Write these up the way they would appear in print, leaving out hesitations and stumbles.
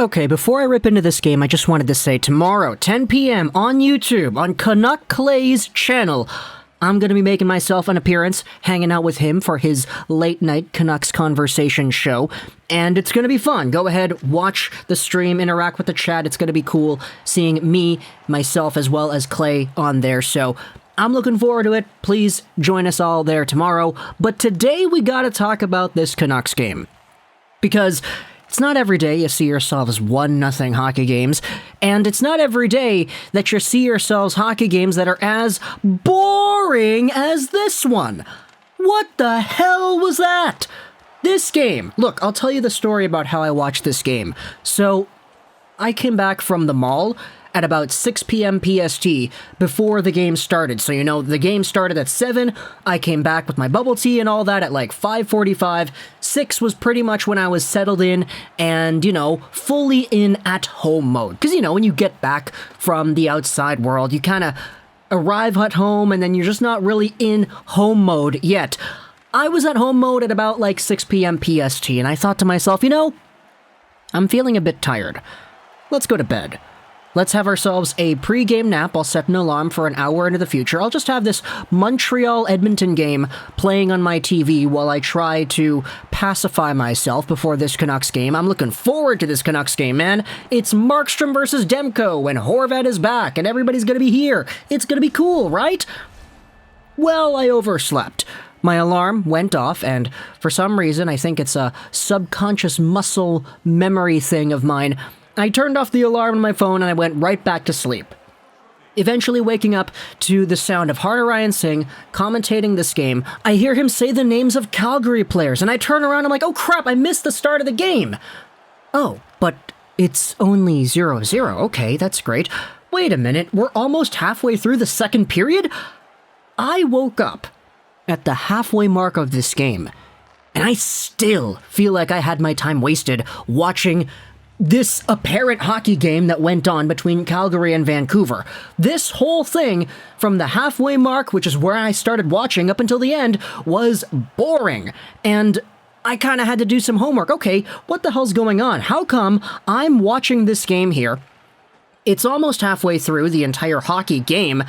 Okay, before I rip into this game, I just wanted to say tomorrow, 10 p.m. on YouTube, on Canuck Clay's channel, I'm going to be making myself an appearance, hanging out with him for his late-night Canucks conversation show, and it's going to be fun. Go ahead, watch the stream, interact with the chat. It's going to be cool seeing me, myself, as well as Clay on there, so I'm looking forward to it. Please join us all there tomorrow. But today we got to talk about this Canucks game, because it's not every day you see yourselves 1-0 hockey games, and it's not every day that you see yourselves hockey games that are as boring as this one. What the hell was that? This game. Look, I'll tell you the story about how I watched this game. So, I came back from the mall at about 6 p.m. PST before the game started. So, the game started at 7. I came back with my bubble tea and all that at like 5:45. 6 was pretty much when I was settled in and, fully in at-home mode. Because, when you get back from the outside world, you kind of arrive at home and then you're just not really in home mode yet. I was at home mode at about like 6 p.m. PST, and I thought to myself, I'm feeling a bit tired. Let's go to bed. Let's have ourselves a pre-game nap. I'll set an alarm for an hour into the future. I'll just have this Montreal-Edmonton game playing on my TV while I try to pacify myself before this Canucks game. I'm looking forward to this Canucks game, man. It's Markstrom versus Demko, and Horvat is back, and everybody's gonna be here. It's gonna be cool, right? Well, I overslept. My alarm went off, and for some reason, I think it's a subconscious muscle memory thing of mine, I turned off the alarm on my phone and I went right back to sleep. Eventually waking up to the sound of Hardarayan Singh commentating this game, I hear him say the names of Calgary players, and I turn around and I'm like, oh crap, I missed the start of the game. Oh, but it's only 0-0. Okay, that's great. Wait a minute, we're almost halfway through the second period? I woke up at the halfway mark of this game, and I still feel like I had my time wasted watching this apparent hockey game that went on between Calgary and Vancouver. This whole thing, from the halfway mark, which is where I started watching, up until the end, was boring. And I kind of had to do some homework. Okay, what the hell's going on? How come I'm watching this game here? It's almost halfway through the entire hockey game,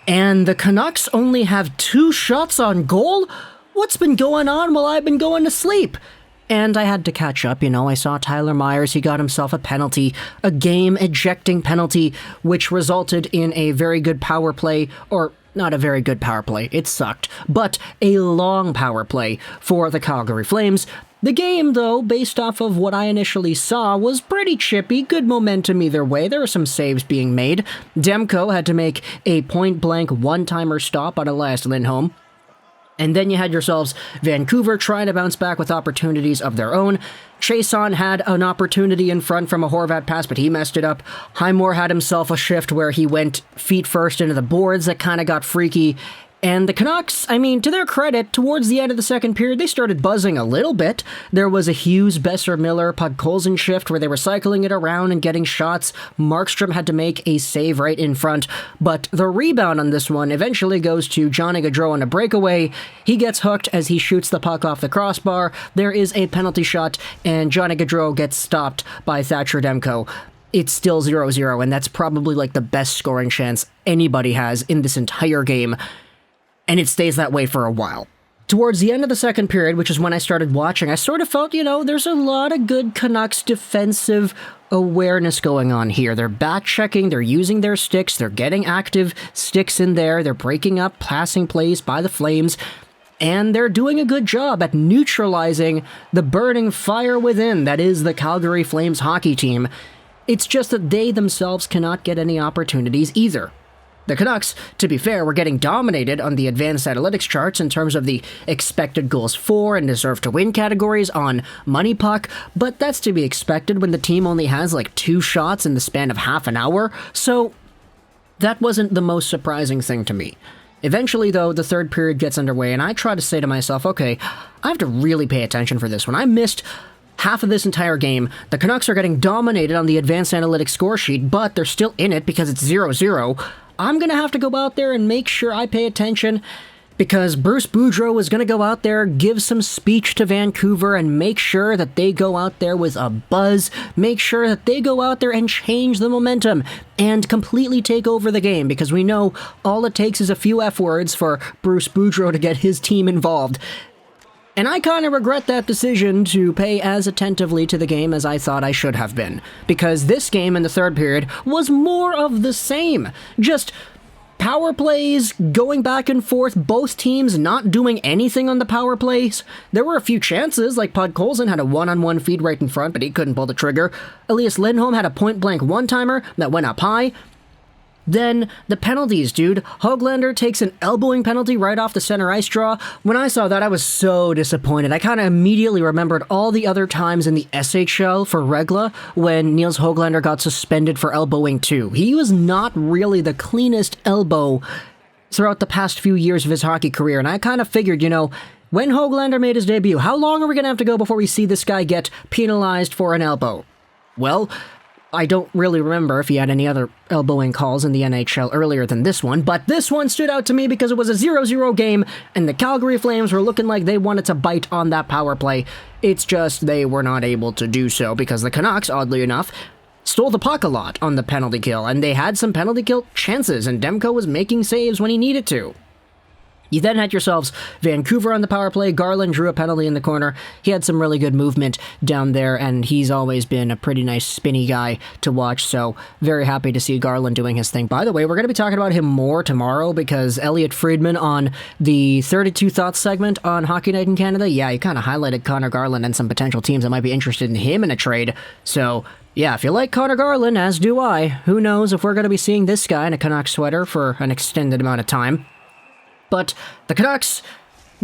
and the Canucks only have 2 shots on goal? What's been going on while I've been going to sleep? And I had to catch up, I saw Tyler Myers, he got himself a penalty, a game-ejecting penalty, which resulted in a very good power play, or not a very good power play, it sucked, but a long power play for the Calgary Flames. The game, though, based off of what I initially saw, was pretty chippy, good momentum either way. There were some saves being made. Demko had to make a point-blank one-timer stop on Elias Lindholm. And then you had yourselves Vancouver trying to bounce back with opportunities of their own. Chason had an opportunity in front from a Horvat pass, but he messed it up. Highmore had himself a shift where he went feet first into the boards that kind of got freaky. And the Canucks, to their credit, towards the end of the second period, they started buzzing a little bit. There was a Hughes, Besser, Miller, Podkolzin shift where they were cycling it around and getting shots. Markstrom had to make a save right in front, but the rebound on this one eventually goes to Johnny Gaudreau on a breakaway. He gets hooked as he shoots the puck off the crossbar. There is a penalty shot, and Johnny Gaudreau gets stopped by Thatcher Demko. It's still 0-0, and that's probably like the best scoring chance anybody has in this entire game. And it stays that way for a while. Towards the end of the second period, which is when I started watching, I sort of felt, there's a lot of good Canucks defensive awareness going on here. They're back-checking, they're using their sticks, they're getting active sticks in there, they're breaking up passing plays by the Flames, and they're doing a good job at neutralizing the burning fire within that is the Calgary Flames hockey team. It's just that they themselves cannot get any opportunities either. The Canucks, to be fair, were getting dominated on the advanced analytics charts in terms of the expected goals for and deserve to win categories on Money Puck, but that's to be expected when the team only has like 2 shots in the span of half an hour, so that wasn't the most surprising thing to me. Eventually, though, the third period gets underway, and I try to say to myself, okay, I have to really pay attention for this one. I missed half of this entire game. The Canucks are getting dominated on the advanced analytics score sheet, but they're still in it because it's 0-0. I'm going to have to go out there and make sure I pay attention because Bruce Boudreau was going to go out there, give some speech to Vancouver, and make sure that they go out there with a buzz, make sure that they go out there and change the momentum, and completely take over the game, because we know all it takes is a few F words for Bruce Boudreau to get his team involved. And I kind of regret that decision to pay as attentively to the game as I thought I should have been, because this game in the third period was more of the same. Just power plays going back and forth, both teams not doing anything on the power plays. There were a few chances, like Podkolzin had a one-on-one feed right in front, but he couldn't pull the trigger. Elias Lindholm had a point-blank one-timer that went up high. Then, the penalties, dude. Höglander takes an elbowing penalty right off the center ice draw. When I saw that, I was so disappointed. I kind of immediately remembered all the other times in the SHL for Regla when Nils Höglander got suspended for elbowing too. He was not really the cleanest elbow throughout the past few years of his hockey career, and I kind of figured, when Höglander made his debut, how long are we going to have to go before we see this guy get penalized for an elbow? Well, I don't really remember if he had any other elbowing calls in the NHL earlier than this one, but this one stood out to me because it was a 0-0 game, and the Calgary Flames were looking like they wanted to bite on that power play. It's just they were not able to do so because the Canucks, oddly enough, stole the puck a lot on the penalty kill, and they had some penalty kill chances, and Demko was making saves when he needed to. You then had yourselves Vancouver on the power play. Garland drew a penalty in the corner. He had some really good movement down there, and he's always been a pretty nice spinny guy to watch, so very happy to see Garland doing his thing. By the way, we're going to be talking about him more tomorrow because Elliot Friedman on the 32 Thoughts segment on Hockey Night in Canada, he kind of highlighted Connor Garland and some potential teams that might be interested in him in a trade, so yeah, if you like Connor Garland, as do I, who knows if we're going to be seeing this guy in a Canucks sweater for an extended amount of time. But the Canucks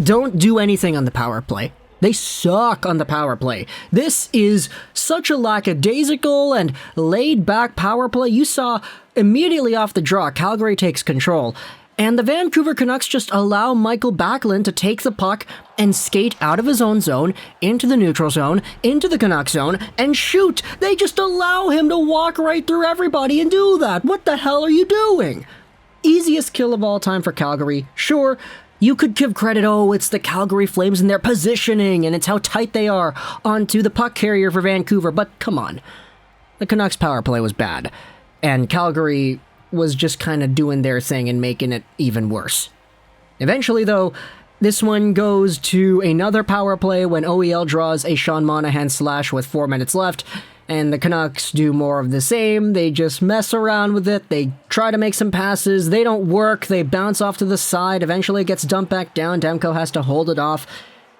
don't do anything on the power play. They suck on the power play. This is such a lackadaisical and laid-back power play. You saw immediately off the draw, Calgary takes control, and the Vancouver Canucks just allow Michael Backlund to take the puck and skate out of his own zone, into the neutral zone, into the Canucks zone, and shoot. They just allow him to walk right through everybody and do that. What the hell are you doing? Easiest kill of all time for Calgary. Sure, you could give credit, it's the Calgary Flames and their positioning, and it's how tight they are onto the puck carrier for Vancouver, but come on. The Canucks power play was bad, and Calgary was just kind of doing their thing and making it even worse. Eventually, though, this one goes to another power play when OEL draws a Sean Monahan slash with 4 minutes left, and the Canucks do more of the same. They just mess around with it. They try to make some passes. They don't work. They bounce off to the side. Eventually it gets dumped back down. Demko has to hold it off.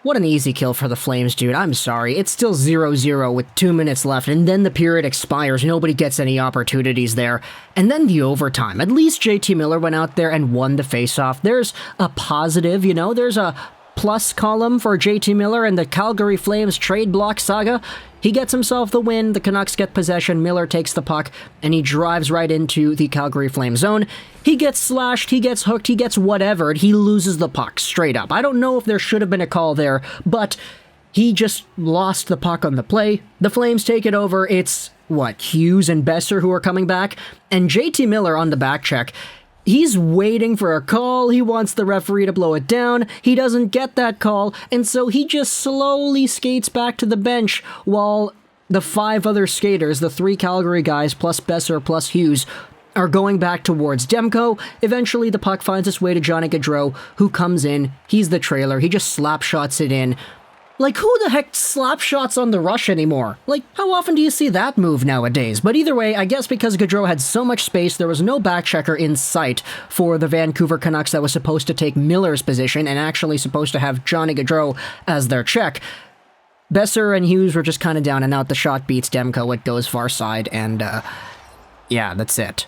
What an easy kill for the Flames, dude. I'm sorry. It's still 0-0 with 2 minutes left, and then the period expires. Nobody gets any opportunities there. And then the overtime. At least JT Miller went out there and won the faceoff. There's a positive, there's a plus column for JT Miller and the Calgary Flames trade block saga. He gets himself the win, the Canucks get possession, Miller takes the puck, and he drives right into the Calgary Flames zone. He gets slashed, he gets hooked, he gets whatever, and he loses the puck straight up. I don't know if there should have been a call there, but he just lost the puck on the play. The Flames take it over. It's, Hughes and Besser who are coming back, and JT Miller on the back check. He's waiting for a call. He wants the referee to blow it down. He doesn't get that call, and so he just slowly skates back to the bench while the 5 other skaters, the 3 Calgary guys plus Besser plus Hughes, are going back towards Demko. Eventually, the puck finds its way to Johnny Gaudreau, who comes in. He's the trailer. He just slap shots it in. Like, who the heck slap shots on the rush anymore? Like, how often do you see that move nowadays? But either way, I guess because Gaudreau had so much space, there was no backchecker in sight for the Vancouver Canucks that was supposed to take Miller's position and actually supposed to have Johnny Gaudreau as their check. Besser and Hughes were just kind of down and out. The shot beats Demko. It goes far side, and, that's it.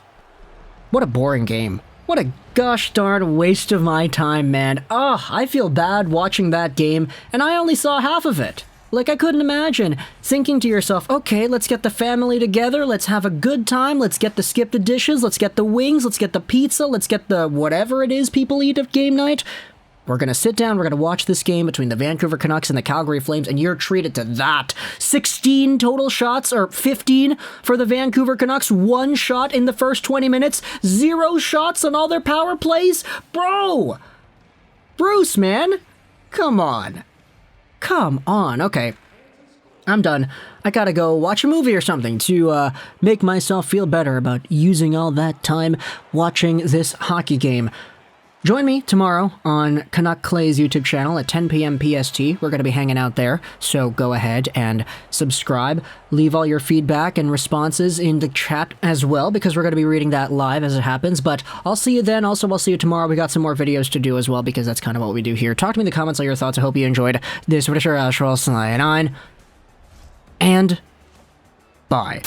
What a boring game. What a gosh darn waste of my time, man. I feel bad watching that game, and I only saw half of it. Like, I couldn't imagine thinking to yourself, okay, let's get the family together, let's have a good time, let's get the skip the dishes, let's get the wings, let's get the pizza, let's get the whatever it is people eat at game night. We're going to sit down, we're going to watch this game between the Vancouver Canucks and the Calgary Flames, and you're treated to that. 16 total shots, or 15 for the Vancouver Canucks, 1 shot in the first 20 minutes, 0 shots on all their power plays? Bro! Bruce, man! Come on. Come on, okay. I'm done. I gotta go watch a movie or something to make myself feel better about using all that time watching this hockey game. Join me tomorrow on Canuck Clay's YouTube channel at 10 p.m. PST. We're going to be hanging out there, so go ahead and subscribe. Leave all your feedback and responses in the chat as well, because we're going to be reading that live as it happens. But I'll see you then. Also, I'll see you tomorrow. We got some more videos to do as well, because that's kind of what we do here. Talk to me in the comments all your thoughts. I hope you enjoyed this. British Astral Slide on. And bye.